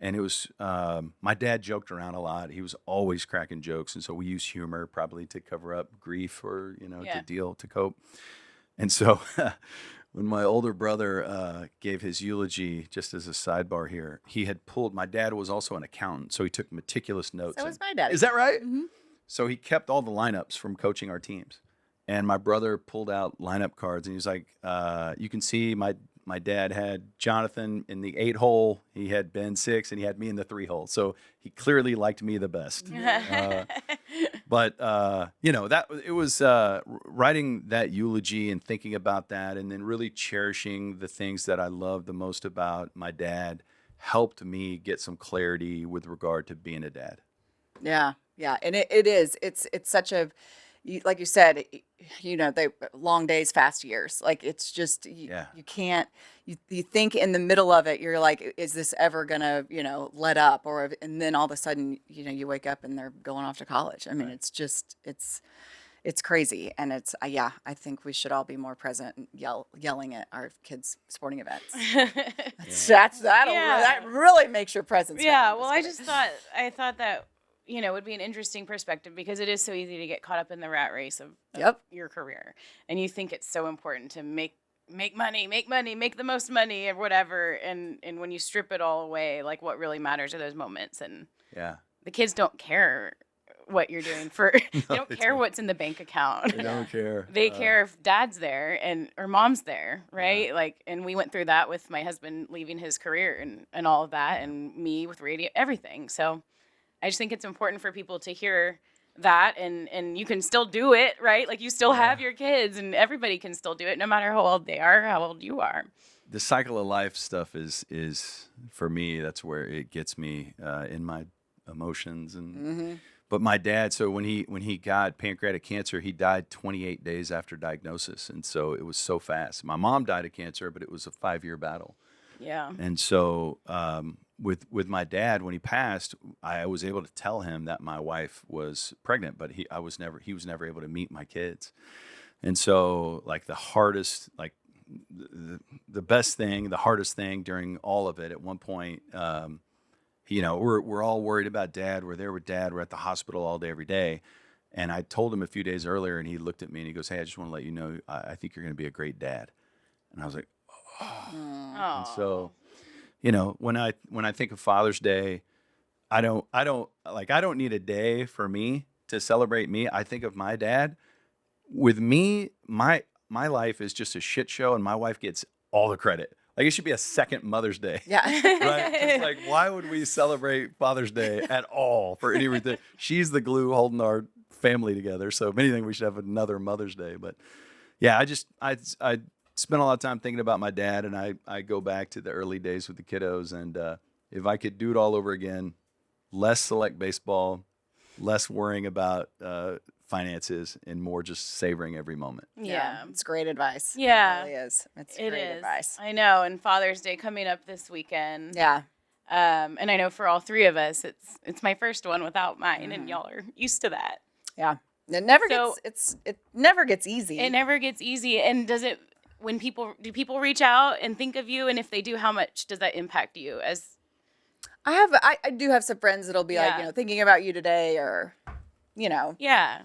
And it was, my dad joked around a lot. He was always cracking jokes. And so we use humor probably to cover up grief, or, you know, to cope. And so when my older brother gave his eulogy, just as a sidebar here, my dad was also an accountant. So he took meticulous notes. So was my dad. Is that right? Mm-hmm. So he kept all the lineups from coaching our teams. And my brother pulled out lineup cards, and he was like, you can see my dad had Jonathan in the 8-hole, he had Ben 6, and he had me in the 3-hole. So he clearly liked me the best. But you know, that it was writing that eulogy and thinking about that, and then really cherishing the things that I love the most about my dad, helped me get some clarity with regard to being a dad. Yeah, yeah, and it is. It's such a. like you said, they long days, fast years. Like it's just Yeah. you can't. You think in the middle of it, you're like, is this ever gonna let up? And then all of a sudden, you wake up and they're going off to college. I mean, Right. it's just it's crazy, and it's yeah. I think we should all be more present and yelling at our kids' sporting events. That really makes your presence felt. Yeah, I'm well, just kidding. I thought that, would be an interesting perspective because it is so easy to get caught up in the rat race of Yep. your career. And you think it's so important to make money, make the most money or whatever. And when you strip it all away, like what really matters are those moments. And Yeah. the kids don't care what you're doing for, they don't they care don't. what's in the bank account. They don't care. They care if dad's there or mom's there, right? Like, and we went through that with my husband leaving his career and all of that, and me with radio, everything. So I just think it's important for people to hear that, and you can still do it, right? Like you still have your kids, and everybody can still do it, no matter how old they are, how old you are. The cycle of life stuff is for me. That's where it gets me in my emotions and. But my dad, so when he got pancreatic cancer, he died 28 days after diagnosis, and so it was so fast. My mom died of cancer, but it was a 5-year battle. Yeah. And so with my dad, when he passed, I was able to tell him that my wife was pregnant, but he was never able to meet my kids. And so like the hardest, like the best thing, the hardest thing during all of it, at one point. We're all worried about dad. We're there with dad. We're at the hospital all day, every day. And I told him a few days earlier, and he looked at me and he goes, "Hey, I just want to let you know, I think you're going to be a great dad." And I was like, "Oh." And so, when I think of Father's Day, I don't need a day for me to celebrate me. I think of my dad. With me, my life is just a shit show, and my wife gets all the credit. Like it should be a second Mother's Day. Yeah. Right? It's like, why would we celebrate Father's Day at all for any reason? She's the glue holding our family together. So if anything, we should have another Mother's Day. But yeah, I spent a lot of time thinking about my dad, and I go back to the early days with the kiddos. And if I could do it all over again, less select baseball, less worrying about finances, and more just savoring every moment. Yeah. It's great advice. Yeah. It really is. It's It great is. advice. I know. And Father's Day coming up this weekend. Yeah. And I know for all three of us, it's my first one without mine, and y'all are used to that. Yeah. It never So- it never gets easy. It never gets easy. And do people reach out and think of you? And if they do, how much does that impact you? I do have some friends that'll be Yeah. like, thinking about you today, or Yeah.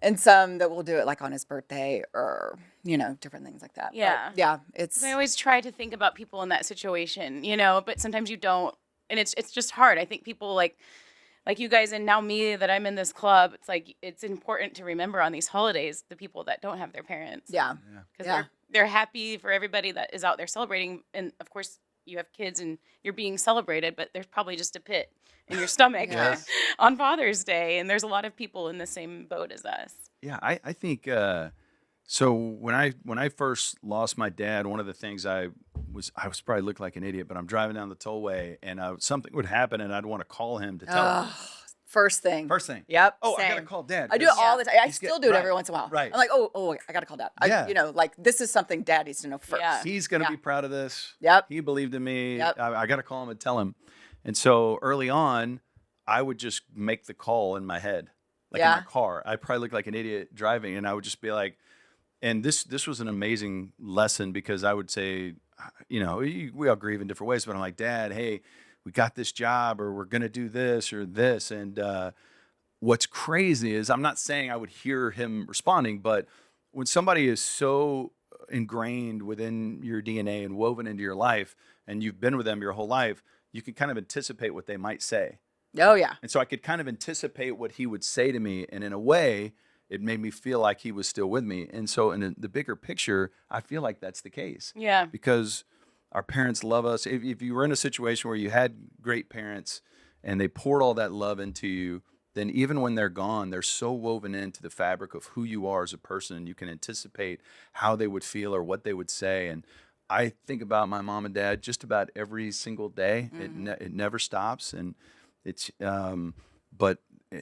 and some that will do it like on his birthday, or different things like that. But, Yeah. yeah, it's I always try to think about people in that situation, but sometimes you don't. And it's just hard. I think people like you guys, and now me, that I'm in this club, it's like it's important to remember on these holidays the people that don't have their parents. yeah. Because they're happy for everybody that is out there celebrating. And of course, you have kids and you're being celebrated, but there's probably just a pit in your stomach Yes. on Father's Day. And there's a lot of people in the same boat as us. Yeah, I think so. When I first lost my dad, one of the things I was probably looked like an idiot, but I'm driving down the tollway and something would happen, and I'd want to call him to tell him. First thing. First thing. Yep. Oh, I same. gotta call Dad. I do it all the time. I He's still get- do it right, every once in a while. right. I'm like, oh, I gotta call Dad. Yeah. Like this is something Dad needs to know first. Yeah. He's gonna Yeah. be proud of this. Yep. He believed in me. Yep. I got to call him and tell him. And so early on, I would just make the call in my head, like in Yeah. my car. I probably looked like an idiot driving, and I would just be like, and this was an amazing lesson, because I would say, we all grieve in different ways, but I'm like, Dad, hey, we got this job, or we're gonna do this or this, and what's crazy is I'm not saying I would hear him responding, but when somebody is so ingrained within your DNA and woven into your life, and you've been with them your whole life, you can kind of anticipate what they might say. Oh yeah. And so I could kind of anticipate what he would say to me. And in a way, it made me feel like he was still with me. And so in the bigger picture, I feel like that's the case. Yeah. Because our parents love us. If you were in a situation where you had great parents and they poured all that love into you, then even when they're gone, they're so woven into the fabric of who you are as a person. You can anticipate how they would feel or what they would say. And I think about my mom and dad just about every single day. It never stops. And it's, but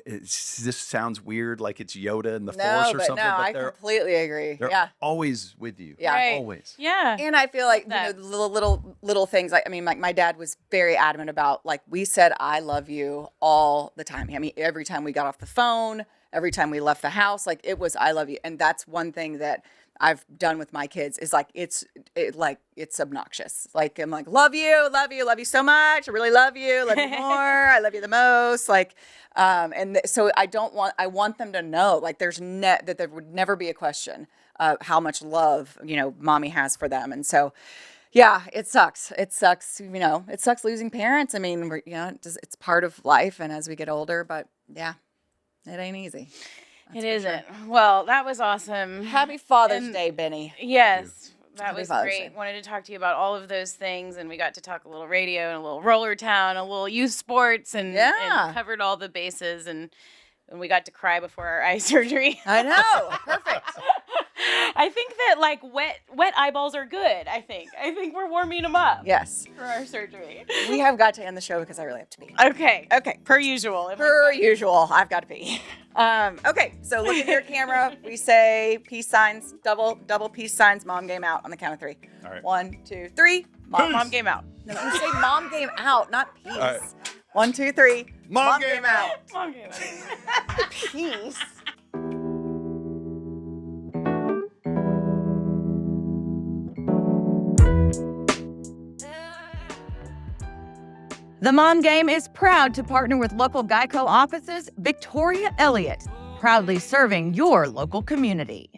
this sounds weird, like it's Yoda in the No, Force or but something. no, But I completely agree. they're Yeah. always with you. Yeah. Right. Always. Yeah. And I feel like, that. the little things, like, I mean, like my dad was very adamant about, like, we said, I love you all the time. I mean, every time we got off the phone, every time we left the house, like, it was, I love you. And that's one thing that I've done with my kids is like, it's obnoxious. Like, I'm like, love you so much. I really love you more. I love you the most. Like, so I want them to know, like, that there would never be a question how much love, mommy has for them. And so, yeah, it sucks. It sucks, it sucks losing parents. I mean, it's part of life. And as we get older, but yeah, it ain't easy. It isn't. Well, that was awesome. Happy Father's Day, Benny. Yes, that Happy was Father's great. Day. Wanted to talk to you about all of those things, and we got to talk a little radio and a little roller town, a little youth sports, and covered all the bases, and we got to cry before our eye surgery. I know. Perfect. I think that like wet eyeballs are good. I think we're warming them up. Yes. For our surgery. We have got to end the show because I really have to pee. Okay. Per usual. Per usual, I've got to pee. Okay, so look at your camera. We say peace signs, double peace signs, mom game out on the count of 3. All right. 1, 2, 3. Mom game out. No, you say mom game out, not peace. All right. 1, 2, 3. Mom game out. Mom game out. Peace. The Mom Game is proud to partner with local Geico offices, Victoria Elliott, proudly serving your local community.